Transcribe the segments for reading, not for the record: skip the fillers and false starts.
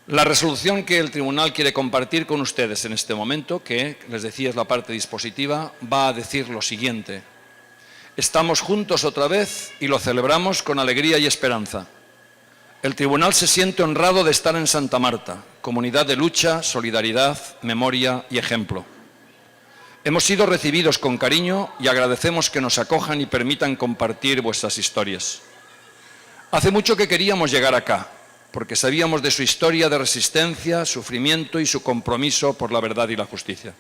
La resolución que el Tribunal quiere compartir con ustedes en este momento, que les decía es la parte dispositiva, va a decir lo siguiente. Estamos juntos otra vez y lo celebramos con alegría y esperanza. El Tribunal se siente honrado de estar en Santa Marta, comunidad de lucha, solidaridad, memoria y ejemplo. Hemos sido recibidos con cariño y agradecemos que nos acojan y permitan compartir vuestras historias. Hace mucho que queríamos llegar acá, porque sabíamos de su historia de resistencia, sufrimiento y su compromiso por la verdad y la justicia.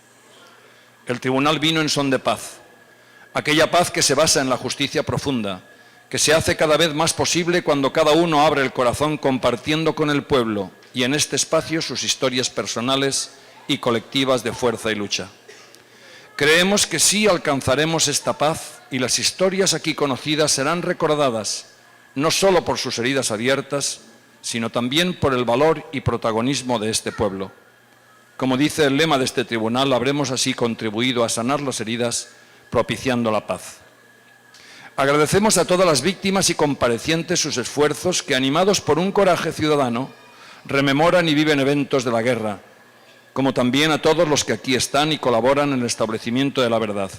El Tribunal vino en son de paz, aquella paz que se basa en la justicia profunda, que se hace cada vez más posible cuando cada uno abre el corazón compartiendo con el pueblo y en este espacio sus historias personales y colectivas de fuerza y lucha. Creemos que sí alcanzaremos esta paz y las historias aquí conocidas serán recordadas, no solo por sus heridas abiertas, sino también por el valor y protagonismo de este pueblo. Como dice el lema de este tribunal, habremos así contribuido a sanar las heridas, propiciando la paz. Agradecemos a todas las víctimas y comparecientes sus esfuerzos que, animados por un coraje ciudadano, rememoran y viven eventos de la guerra, como también a todos los que aquí están y colaboran en el establecimiento de la verdad.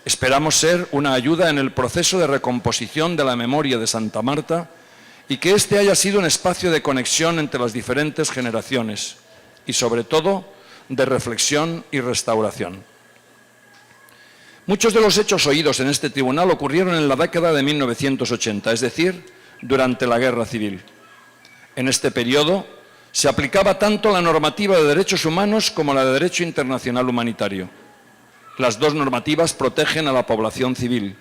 Esperamos ser una ayuda en el proceso de recomposición de la memoria de Santa Marta y que este haya sido un espacio de conexión entre las diferentes generaciones y, sobre todo, de reflexión y restauración. Muchos de los hechos oídos en este tribunal ocurrieron en la década de 1980, es decir, durante la Guerra Civil. En este periodo se aplicaba tanto la normativa de derechos humanos como la de derecho internacional humanitario. Las dos normativas protegen a la población civil,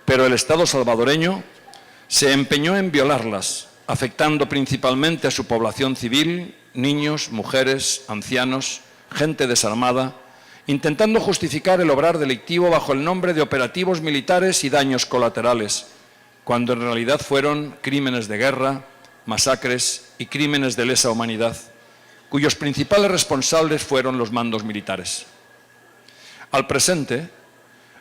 pero el Estado salvadoreño se empeñó en violarlas, afectando principalmente a su población civil, niños, mujeres, ancianos, gente desarmada, intentando justificar el obrar delictivo bajo el nombre de operativos militares y daños colaterales, cuando en realidad fueron crímenes de guerra, masacres y crímenes de lesa humanidad, cuyos principales responsables fueron los mandos militares. Al presente,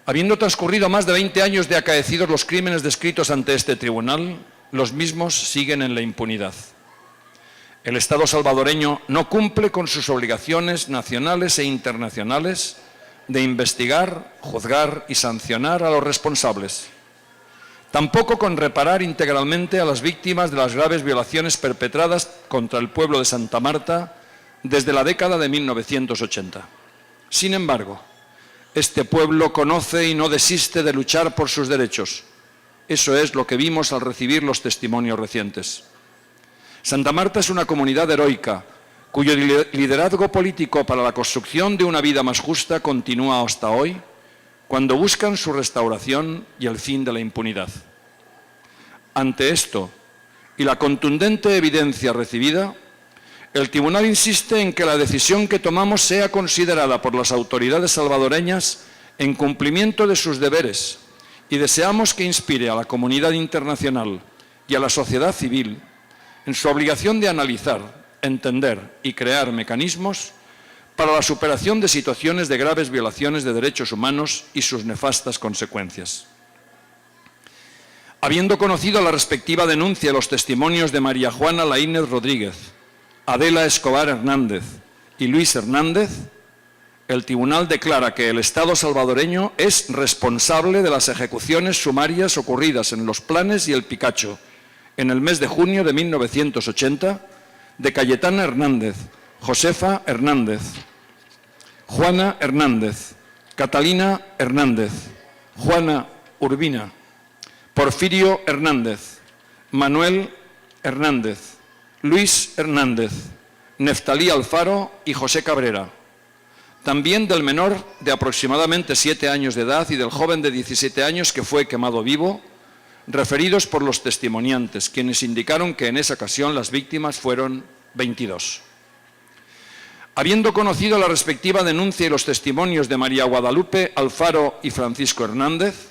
habiendo transcurrido más de 20 años de acaecidos los crímenes descritos ante este tribunal, los mismos siguen en la impunidad. El Estado salvadoreño no cumple con sus obligaciones nacionales e internacionales de investigar, juzgar y sancionar a los responsables. Tampoco con reparar integralmente a las víctimas de las graves violaciones perpetradas contra el pueblo de Santa Marta desde la década de 1980. Sin embargo, este pueblo conoce y no desiste de luchar por sus derechos. Eso es lo que vimos al recibir los testimonios recientes. Santa Marta es una comunidad heroica, cuyo liderazgo político para la construcción de una vida más justa continúa hasta hoy, cuando buscan su restauración y el fin de la impunidad. Ante esto y la contundente evidencia recibida, el Tribunal insiste en que la decisión que tomamos sea considerada por las autoridades salvadoreñas en cumplimiento de sus deberes y deseamos que inspire a la comunidad internacional y a la sociedad civil en su obligación de analizar, entender y crear mecanismos para la superación de situaciones de graves violaciones de derechos humanos y sus nefastas consecuencias. Habiendo conocido la respectiva denuncia y los testimonios de María Juana Laínez Rodríguez, Adela Escobar Hernández y Luis Hernández, el Tribunal declara que el Estado salvadoreño es responsable de las ejecuciones sumarias ocurridas en Los Planes y El Picacho en el mes de junio de 1980 de Cayetana Hernández, Josefa Hernández, Juana Hernández, Catalina Hernández, Juana Urbina, Porfirio Hernández, Manuel Hernández, Luis Hernández, Neftalí Alfaro y José Cabrera. También del menor de aproximadamente 7 años de edad y del joven de 17 años que fue quemado vivo, referidos por los testimoniantes, quienes indicaron que en esa ocasión las víctimas fueron 22. Habiendo conocido la respectiva denuncia y los testimonios de María Guadalupe Alfaro y Francisco Hernández,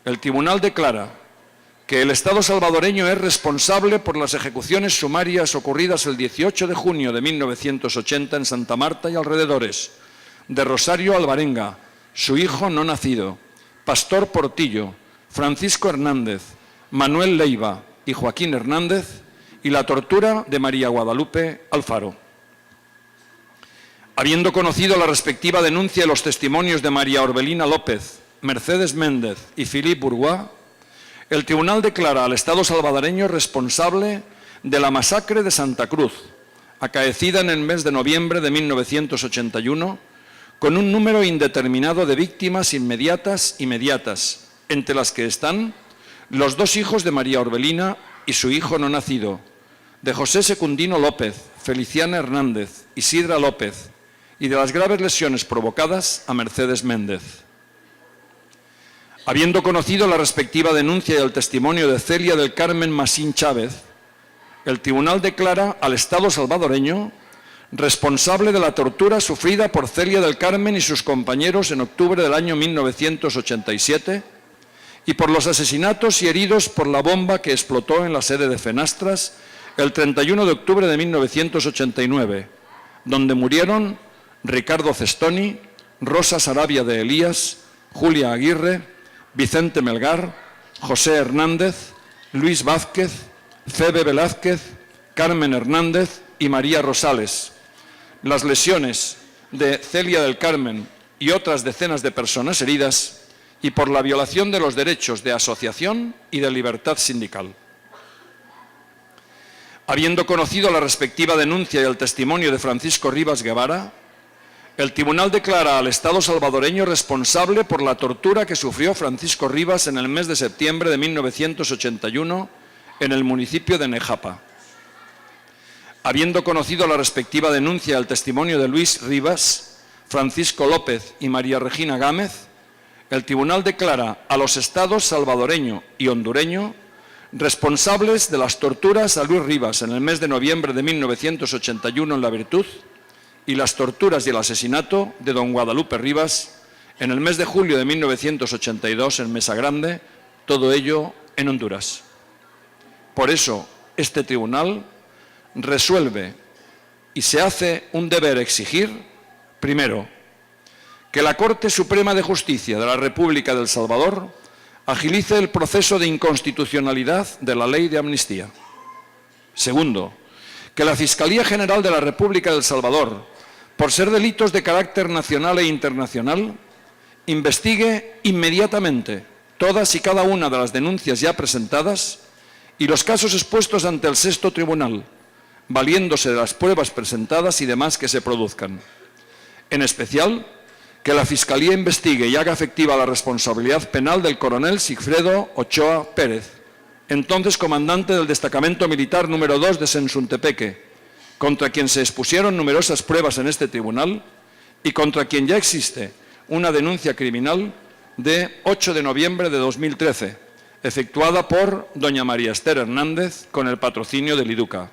el Tribunal declara que el Estado salvadoreño es responsable por las ejecuciones sumarias ocurridas el 18 de junio de 1980 en Santa Marta y alrededores, de Rosario Alvarenga, su hijo no nacido, Pastor Portillo, Francisco Hernández, Manuel Leiva y Joaquín Hernández, y la tortura de María Guadalupe Alfaro. Habiendo conocido la respectiva denuncia y los testimonios de María Orbelina López, Mercedes Méndez y Philippe Bourgois, el tribunal declara al Estado salvadoreño responsable de la masacre de Santa Cruz, acaecida en el mes de noviembre de 1981, con un número indeterminado de víctimas inmediatas y mediatas, entre las que están los 2 hijos de María Orbelina y su hijo no nacido, de José Secundino López, Feliciana Hernández, Isidra López, y de las graves lesiones provocadas a Mercedes Méndez. Habiendo conocido la respectiva denuncia y el testimonio de Celia del Carmen Masín Chávez, el tribunal declara al Estado salvadoreño responsable de la tortura sufrida por Celia del Carmen y sus compañeros en octubre del año 1987 y por los asesinatos y heridos por la bomba que explotó en la sede de Fenastras el 31 de octubre de 1989, donde murieron Ricardo Cestoni, Rosa Sarabia de Elías, Julia Aguirre, Vicente Melgar, José Hernández, Luis Vázquez, Febe Velázquez, Carmen Hernández y María Rosales. Las lesiones de Celia del Carmen y otras decenas de personas heridas y por la violación de los derechos de asociación y de libertad sindical. Habiendo conocido la respectiva denuncia y el testimonio de Francisco Rivas Guevara, el tribunal declara al Estado salvadoreño responsable por la tortura que sufrió Francisco Rivas en el mes de septiembre de 1981 en el municipio de Nejapa. Habiendo conocido la respectiva denuncia y el testimonio de Luis Rivas, Francisco López y María Regina Gámez, el tribunal declara a los estados salvadoreño y hondureño responsables de las torturas a Luis Rivas en el mes de noviembre de 1981 en La Virtud y las torturas y el asesinato de don Guadalupe Rivas en el mes de julio de 1982 en Mesa Grande, todo ello en Honduras. Por eso, este tribunal resuelve y se hace un deber exigir, primero, que la Corte Suprema de Justicia de la República de El Salvador agilice el proceso de inconstitucionalidad de la ley de amnistía. Segundo, que la Fiscalía General de la República de El Salvador, por ser delitos de carácter nacional e internacional, investigue inmediatamente todas y cada una de las denuncias ya presentadas y los casos expuestos ante el Sexto Tribunal, valiéndose de las pruebas presentadas y demás que se produzcan. En especial, que la Fiscalía investigue y haga efectiva la responsabilidad penal del coronel Sigfredo Ochoa Pérez, entonces comandante del Destacamento Militar número 2 de Sensuntepeque, contra quien se expusieron numerosas pruebas en este tribunal y contra quien ya existe una denuncia criminal de 8 de noviembre de 2013, efectuada por doña María Esther Hernández con el patrocinio del IDUCA.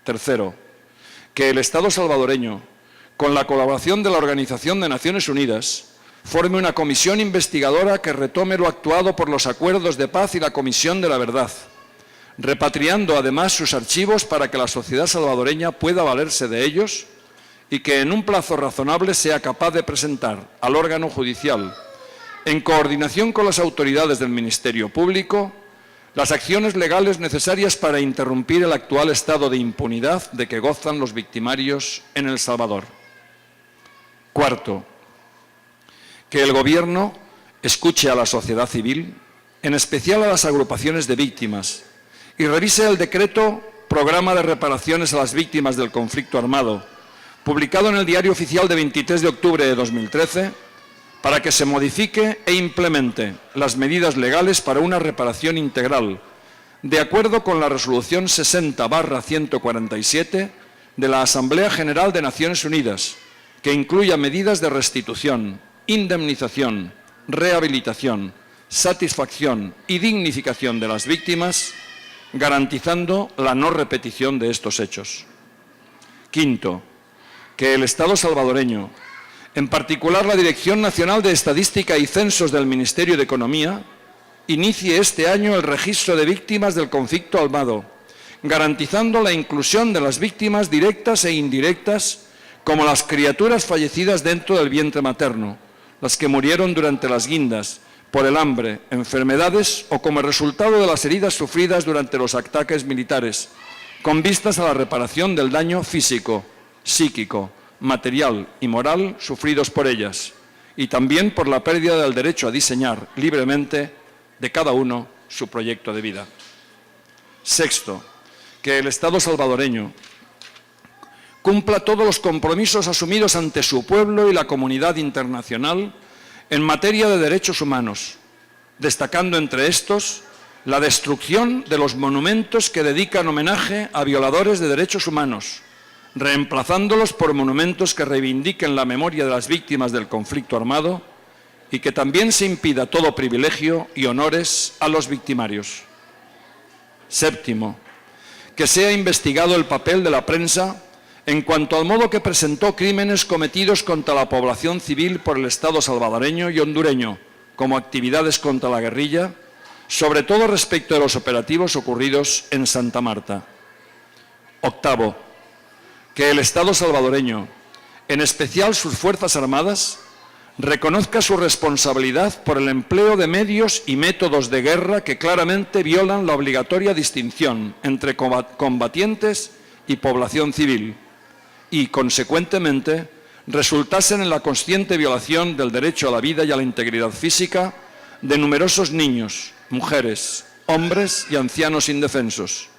Tercero, que el Estado salvadoreño, con la colaboración de la Organización de Naciones Unidas, forme una comisión investigadora que retome lo actuado por los acuerdos de paz y la Comisión de la Verdad, repatriando además sus archivos para que la sociedad salvadoreña pueda valerse de ellos y que en un plazo razonable sea capaz de presentar al órgano judicial, en coordinación con las autoridades del Ministerio Público, las acciones legales necesarias para interrumpir el actual estado de impunidad de que gozan los victimarios en El Salvador. Cuarto, que el Gobierno escuche a la sociedad civil, en especial a las agrupaciones de víctimas, y revise el decreto Programa de Reparaciones a las Víctimas del Conflicto Armado, publicado en el Diario Oficial de 23 de octubre de 2013, para que se modifique e implemente las medidas legales para una reparación integral, de acuerdo con la Resolución 60/147 de la Asamblea General de Naciones Unidas, que incluya medidas de restitución, indemnización, rehabilitación, satisfacción y dignificación de las víctimas, garantizando la no repetición de estos hechos. Quinto, que el Estado salvadoreño, en particular la Dirección Nacional de Estadística y Censos del Ministerio de Economía, inicie este año el registro de víctimas del conflicto armado, garantizando la inclusión de las víctimas directas e indirectas, como las criaturas fallecidas dentro del vientre materno, las que murieron durante las guindas, por el hambre, enfermedades o como resultado de las heridas sufridas durante los ataques militares, con vistas a la reparación del daño físico, psíquico, material y moral sufridos por ellas, y también por la pérdida del derecho a diseñar libremente de cada uno su proyecto de vida. Sexto, que el Estado salvadoreño cumpla todos los compromisos asumidos ante su pueblo y la comunidad internacional en materia de derechos humanos, destacando entre estos la destrucción de los monumentos que dedican homenaje a violadores de derechos humanos, reemplazándolos por monumentos que reivindiquen la memoria de las víctimas del conflicto armado y que también se impida todo privilegio y honores a los victimarios. Séptimo, que sea investigado el papel de la prensa en cuanto al modo que presentó crímenes cometidos contra la población civil por el Estado salvadoreño y hondureño, como actividades contra la guerrilla, sobre todo respecto de los operativos ocurridos en Santa Marta. Octavo, que el Estado salvadoreño, en especial sus Fuerzas Armadas, reconozca su responsabilidad por el empleo de medios y métodos de guerra que claramente violan la obligatoria distinción entre combatientes y población civil y, consecuentemente, resultasen en la consciente violación del derecho a la vida y a la integridad física de numerosos niños, mujeres, hombres y ancianos indefensos.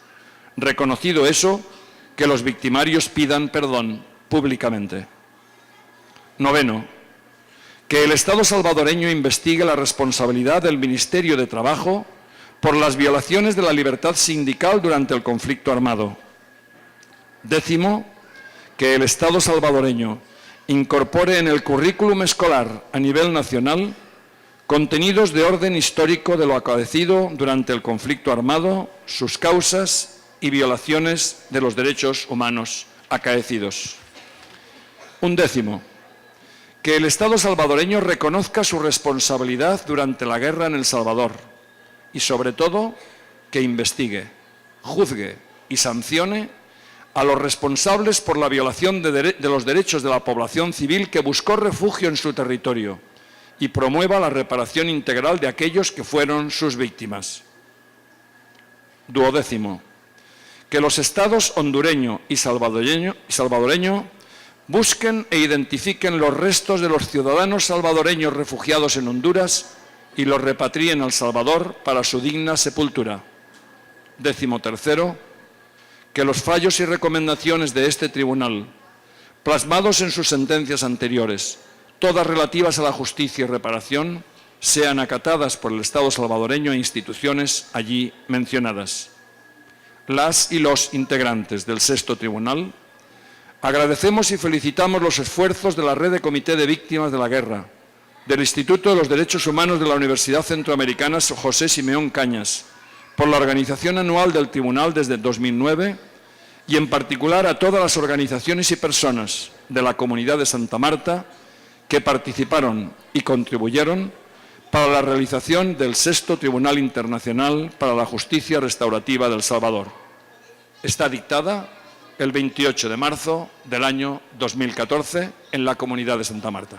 Reconocido eso, que los victimarios pidan perdón públicamente. Noveno, que el Estado salvadoreño investigue la responsabilidad del Ministerio de Trabajo por las violaciones de la libertad sindical durante el conflicto armado. Décimo, que el Estado salvadoreño incorpore en el currículum escolar a nivel nacional contenidos de orden histórico de lo acaecido durante el conflicto armado, sus causas y violaciones de los derechos humanos acaecidos. Undécimo, que el Estado salvadoreño reconozca su responsabilidad durante la guerra en El Salvador y, sobre todo, que investigue, juzgue y sancione a los responsables por la violación de los derechos de la población civil que buscó refugio en su territorio y promueva la reparación integral de aquellos que fueron sus víctimas. Duodécimo, que los Estados hondureño y salvadoreño busquen e identifiquen los restos de los ciudadanos salvadoreños refugiados en Honduras y los repatrien a El Salvador para su digna sepultura. Décimo tercero, que los fallos y recomendaciones de este tribunal, plasmados en sus sentencias anteriores, todas relativas a la justicia y reparación, sean acatadas por el Estado salvadoreño e instituciones allí mencionadas. Las y los integrantes del Sexto Tribunal agradecemos y felicitamos los esfuerzos de la Red de Comité de Víctimas de la Guerra, del Instituto de los Derechos Humanos de la Universidad Centroamericana José Simeón Cañas, por la organización anual del Tribunal desde 2009 y en particular a todas las organizaciones y personas de la comunidad de Santa Marta que participaron y contribuyeron para la realización del Sexto Tribunal Internacional para la Justicia Restaurativa de El Salvador. Está dictada el 28 de marzo del año 2014 en la Comunidad de Santa Marta.